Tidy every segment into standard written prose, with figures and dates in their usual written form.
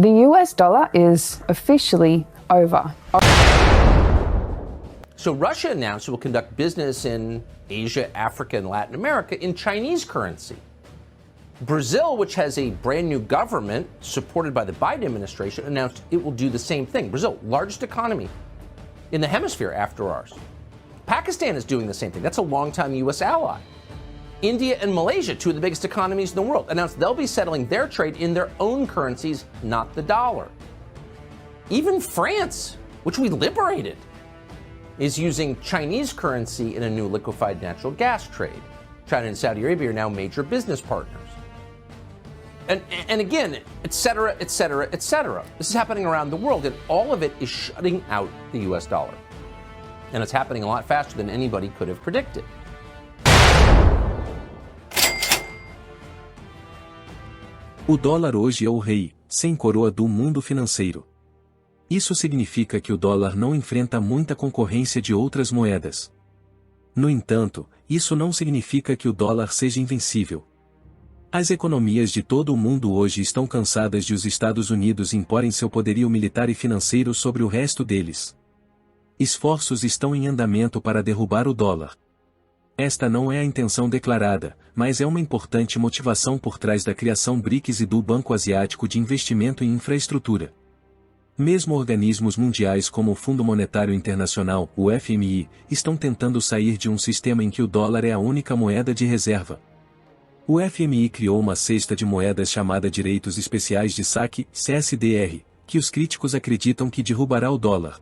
The US dollar is officially over. So Russia announced it will conduct business in Asia, Africa, and Latin America in Chinese currency. Brazil, which has a brand new government supported by the Biden administration, announced it will do the same thing. Brazil, largest economy in the hemisphere after ours. Pakistan is doing the same thing. That's a longtime U.S. ally. India and Malaysia, two of the biggest economies in the world, announced they'll be settling their trade in their own currencies, not the dollar. Even France, which we liberated, is using Chinese currency in a new liquefied natural gas trade. China and Saudi Arabia are now major business partners. And again, et cetera, et cetera, et cetera. This is happening around the world, and all of it is shutting out the U.S. dollar. And it's happening a lot faster than anybody could have predicted. O dólar hoje é o rei, sem coroa do mundo financeiro. Isso significa que o dólar não enfrenta muita concorrência de outras moedas. No entanto, isso não significa que o dólar seja invencível. As economias de todo o mundo hoje estão cansadas de os Estados Unidos imporem seu poderio militar e financeiro sobre o resto deles. Esforços estão em andamento para derrubar o dólar. Esta não é a intenção declarada, mas é uma importante motivação por trás da criação BRICS e do Banco Asiático de Investimento em Infraestrutura. Mesmo organismos mundiais como o Fundo Monetário Internacional, o FMI, estão tentando sair de um sistema em que o dólar é a única moeda de reserva. O FMI criou uma cesta de moedas chamada Direitos Especiais de Saque, CSDR, que os críticos acreditam que derrubará o dólar.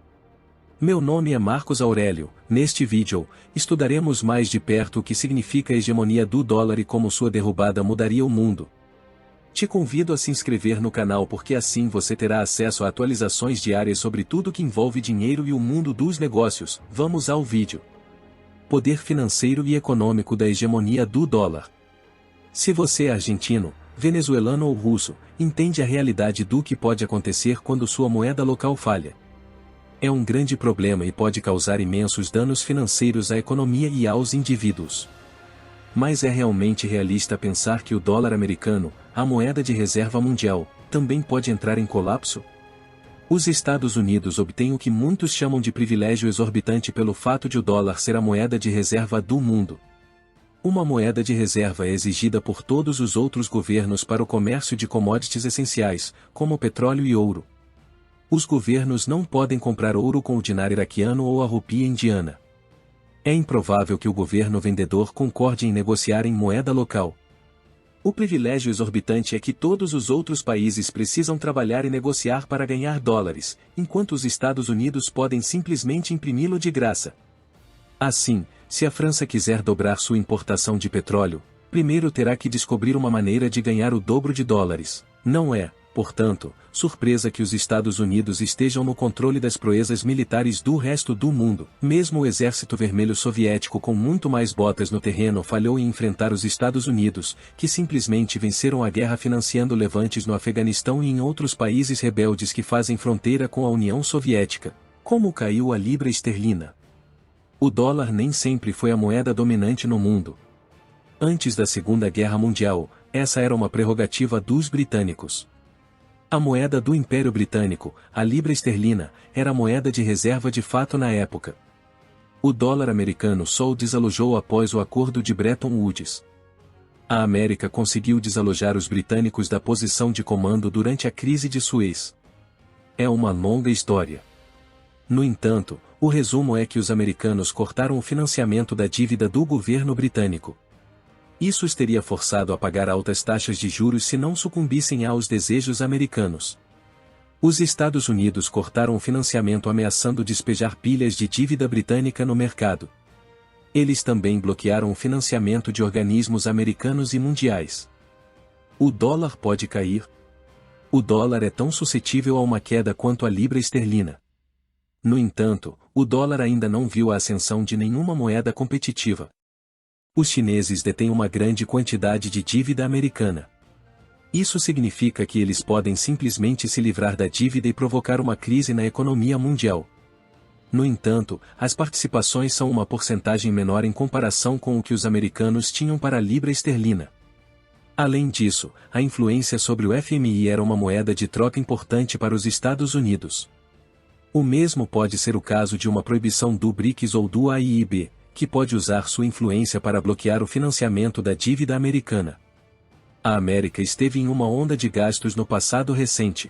Meu nome é Marcos Aurélio. Neste vídeo, estudaremos mais de perto o que significa a hegemonia do dólar e como sua derrubada mudaria o mundo. Te convido a se inscrever no canal porque assim você terá acesso a atualizações diárias sobre tudo que envolve dinheiro e o mundo dos negócios. Vamos ao vídeo. Poder financeiro e econômico da hegemonia do dólar. Se você é argentino, venezuelano ou russo, entende a realidade do que pode acontecer quando sua moeda local falha. É um grande problema e pode causar imensos danos financeiros à economia e aos indivíduos. Mas é realmente realista pensar que o dólar americano, a moeda de reserva mundial, também pode entrar em colapso? Os Estados Unidos obtêm o que muitos chamam de privilégio exorbitante pelo fato de o dólar ser a moeda de reserva do mundo. Uma moeda de reserva é exigida por todos os outros governos para o comércio de commodities essenciais, como petróleo e ouro. Os governos não podem comprar ouro com o dinar iraquiano ou a rupia indiana. É improvável que o governo vendedor concorde em negociar em moeda local. O privilégio exorbitante é que todos os outros países precisam trabalhar e negociar para ganhar dólares, enquanto os Estados Unidos podem simplesmente imprimi-lo de graça. Assim, se a França quiser dobrar sua importação de petróleo, primeiro terá que descobrir uma maneira de ganhar o dobro de dólares. Não é, portanto, surpresa que os Estados Unidos estejam no controle das proezas militares do resto do mundo. Mesmo o Exército Vermelho Soviético com muito mais botas no terreno falhou em enfrentar os Estados Unidos, que simplesmente venceram a guerra financiando levantes no Afeganistão e em outros países rebeldes que fazem fronteira com a União Soviética. Como caiu a libra esterlina? O dólar nem sempre foi a moeda dominante no mundo. Antes da Segunda Guerra Mundial, essa era uma prerrogativa dos britânicos. A moeda do Império Britânico, a libra esterlina, era a moeda de reserva de fato na época. O dólar americano só o desalojou após o Acordo de Bretton Woods. A América conseguiu desalojar os britânicos da posição de comando durante a crise de Suez. É uma longa história. No entanto, o resumo é que os americanos cortaram o financiamento da dívida do governo britânico. Isso os teria forçado a pagar altas taxas de juros se não sucumbissem aos desejos americanos. Os Estados Unidos cortaram o financiamento ameaçando despejar pilhas de dívida britânica no mercado. Eles também bloquearam o financiamento de organismos americanos e mundiais. O dólar pode cair? O dólar é tão suscetível a uma queda quanto a libra esterlina. No entanto, o dólar ainda não viu a ascensão de nenhuma moeda competitiva. Os chineses detêm uma grande quantidade de dívida americana. Isso significa que eles podem simplesmente se livrar da dívida e provocar uma crise na economia mundial. No entanto, as participações são uma porcentagem menor em comparação com o que os americanos tinham para a libra esterlina. Além disso, a influência sobre o FMI era uma moeda de troca importante para os Estados Unidos. O mesmo pode ser o caso de uma proibição do BRICS ou do AIIB, que pode usar sua influência para bloquear o financiamento da dívida americana. A América esteve em uma onda de gastos no passado recente.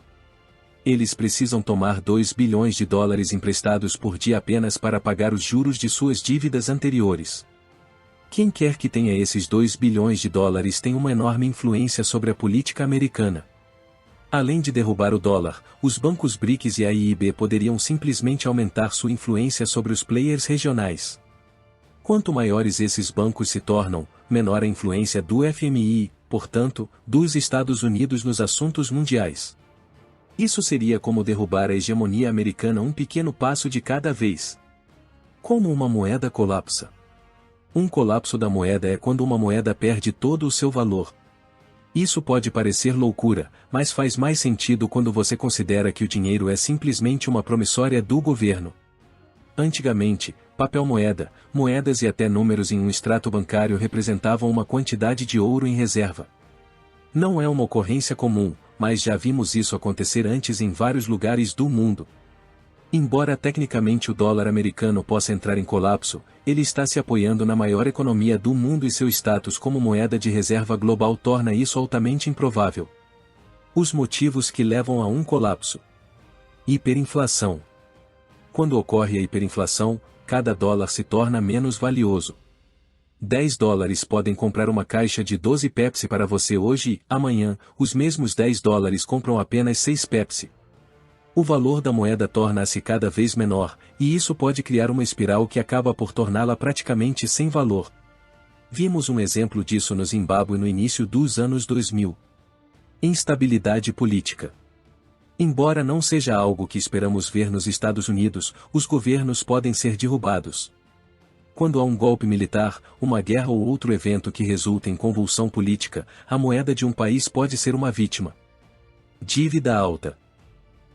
Eles precisam tomar 2 bilhões de dólares emprestados por dia apenas para pagar os juros de suas dívidas anteriores. Quem quer que tenha esses 2 bilhões de dólares tem uma enorme influência sobre a política americana. Além de derrubar o dólar, os bancos BRICS e a AIIB poderiam simplesmente aumentar sua influência sobre os players regionais. Quanto maiores esses bancos se tornam, menor a influência do FMI, portanto, dos Estados Unidos nos assuntos mundiais. Isso seria como derrubar a hegemonia americana um pequeno passo de cada vez. Como uma moeda colapsa. Um colapso da moeda é quando uma moeda perde todo o seu valor. Isso pode parecer loucura, mas faz mais sentido quando você considera que o dinheiro é simplesmente uma promissória do governo. Antigamente, papel-moeda, moedas e até números em um extrato bancário representavam uma quantidade de ouro em reserva. Não é uma ocorrência comum, mas já vimos isso acontecer antes em vários lugares do mundo. Embora tecnicamente o dólar americano possa entrar em colapso, ele está se apoiando na maior economia do mundo e seu status como moeda de reserva global torna isso altamente improvável. Os motivos que levam a um colapso. Hiperinflação. Quando ocorre a hiperinflação, cada dólar se torna menos valioso. 10 dólares podem comprar uma caixa de 12 Pepsi para você hoje e, amanhã, os mesmos 10 dólares compram apenas 6 Pepsi. O valor da moeda torna-se cada vez menor, e isso pode criar uma espiral que acaba por torná-la praticamente sem valor. Vimos um exemplo disso no Zimbábue no início dos anos 2000. Instabilidade política. Embora não seja algo que esperamos ver nos Estados Unidos, os governos podem ser derrubados. Quando há um golpe militar, uma guerra ou outro evento que resulta em convulsão política, a moeda de um país pode ser uma vítima. Dívida alta.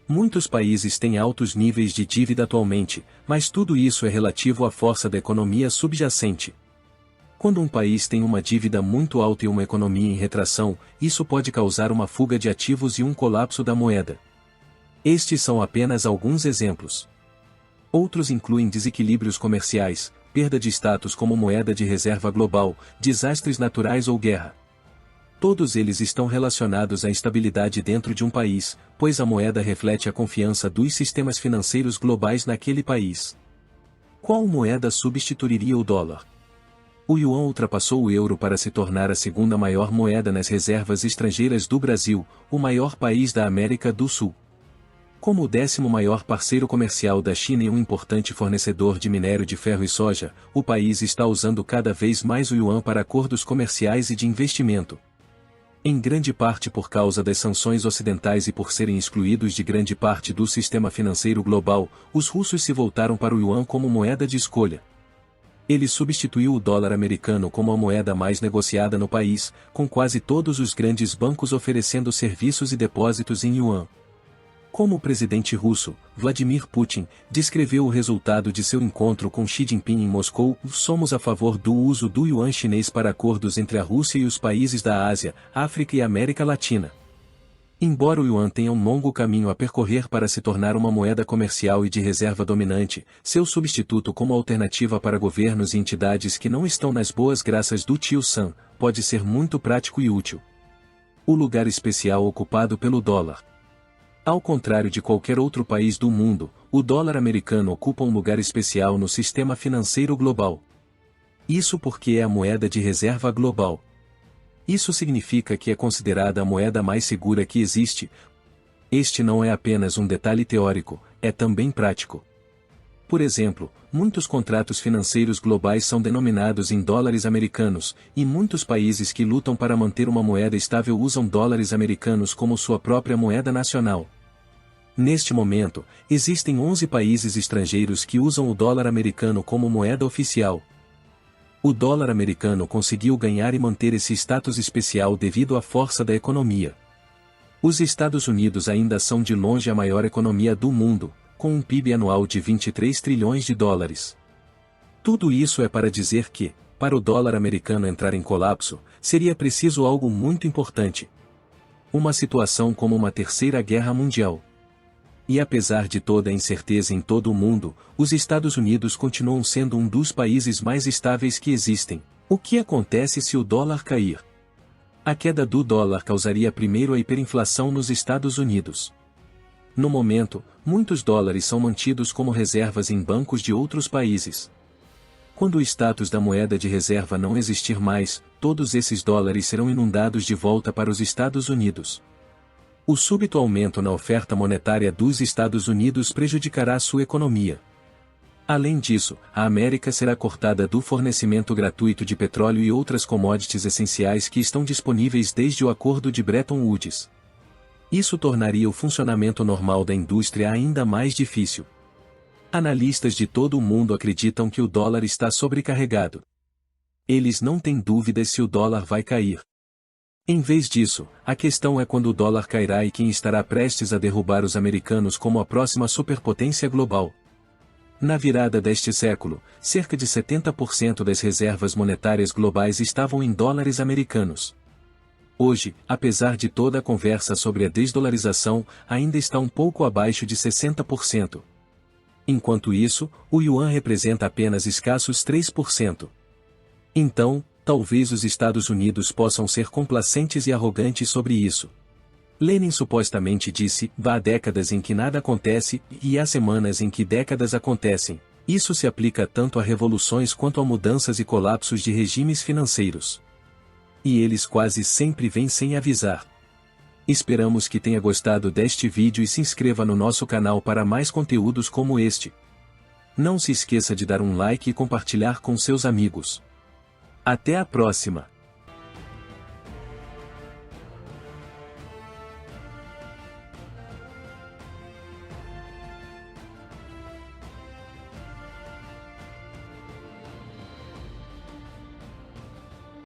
Muitos países têm altos níveis de dívida atualmente, mas tudo isso é relativo à força da economia subjacente. Quando um país tem uma dívida muito alta e uma economia em retração, isso pode causar uma fuga de ativos e um colapso da moeda. Estes são apenas alguns exemplos. Outros incluem desequilíbrios comerciais, perda de status como moeda de reserva global, desastres naturais ou guerra. Todos eles estão relacionados à instabilidade dentro de um país, pois a moeda reflete a confiança dos sistemas financeiros globais naquele país. Qual moeda substituiria o dólar? O yuan ultrapassou o euro para se tornar a segunda maior moeda nas reservas estrangeiras do Brasil, o maior país da América do Sul. Como o 10º maior parceiro comercial da China e um importante fornecedor de minério de ferro e soja, o país está usando cada vez mais o yuan para acordos comerciais e de investimento. Em grande parte por causa das sanções ocidentais e por serem excluídos de grande parte do sistema financeiro global, os russos se voltaram para o yuan como moeda de escolha. Ele substituiu o dólar americano como a moeda mais negociada no país, com quase todos os grandes bancos oferecendo serviços e depósitos em yuan. Como o presidente russo, Vladimir Putin, descreveu o resultado de seu encontro com Xi Jinping em Moscou, somos a favor do uso do yuan chinês para acordos entre a Rússia e os países da Ásia, África e América Latina. Embora o yuan tenha um longo caminho a percorrer para se tornar uma moeda comercial e de reserva dominante, seu substituto como alternativa para governos e entidades que não estão nas boas graças do tio Sam, pode ser muito prático e útil. O lugar especial ocupado pelo dólar. Ao contrário de qualquer outro país do mundo, o dólar americano ocupa um lugar especial no sistema financeiro global. Isso porque é a moeda de reserva global. Isso significa que é considerada a moeda mais segura que existe. Este não é apenas um detalhe teórico, é também prático. Por exemplo, muitos contratos financeiros globais são denominados em dólares americanos, e muitos países que lutam para manter uma moeda estável usam dólares americanos como sua própria moeda nacional. Neste momento, existem 11 países estrangeiros que usam o dólar americano como moeda oficial. O dólar americano conseguiu ganhar e manter esse status especial devido à força da economia. Os Estados Unidos ainda são de longe a maior economia do mundo, com um PIB anual de 23 trilhões de dólares. Tudo isso é para dizer que, para o dólar americano entrar em colapso, seria preciso algo muito importante. Uma situação como uma terceira guerra mundial. E apesar de toda a incerteza em todo o mundo, os Estados Unidos continuam sendo um dos países mais estáveis que existem. O que acontece se o dólar cair? A queda do dólar causaria primeiro a hiperinflação nos Estados Unidos. No momento, muitos dólares são mantidos como reservas em bancos de outros países. Quando o status da moeda de reserva não existir mais, todos esses dólares serão inundados de volta para os Estados Unidos. O súbito aumento na oferta monetária dos Estados Unidos prejudicará sua economia. Além disso, a América será cortada do fornecimento gratuito de petróleo e outras commodities essenciais que estão disponíveis desde o Acordo de Bretton Woods. Isso tornaria o funcionamento normal da indústria ainda mais difícil. Analistas de todo o mundo acreditam que o dólar está sobrecarregado. Eles não têm dúvidas se o dólar vai cair. Em vez disso, a questão é quando o dólar cairá e quem estará prestes a derrubar os americanos como a próxima superpotência global. Na virada deste século, cerca de 70% das reservas monetárias globais estavam em dólares americanos. Hoje, apesar de toda a conversa sobre a desdolarização, ainda está um pouco abaixo de 60%. Enquanto isso, o yuan representa apenas escassos 3%. Então, talvez os Estados Unidos possam ser complacentes e arrogantes sobre isso. Lenin supostamente disse: há décadas em que nada acontece, e há semanas em que décadas acontecem. Isso se aplica tanto a revoluções quanto a mudanças e colapsos de regimes financeiros. E eles quase sempre vêm sem avisar. Esperamos que tenha gostado deste vídeo e se inscreva no nosso canal para mais conteúdos como este. Não se esqueça de dar um like e compartilhar com seus amigos. Até a próxima!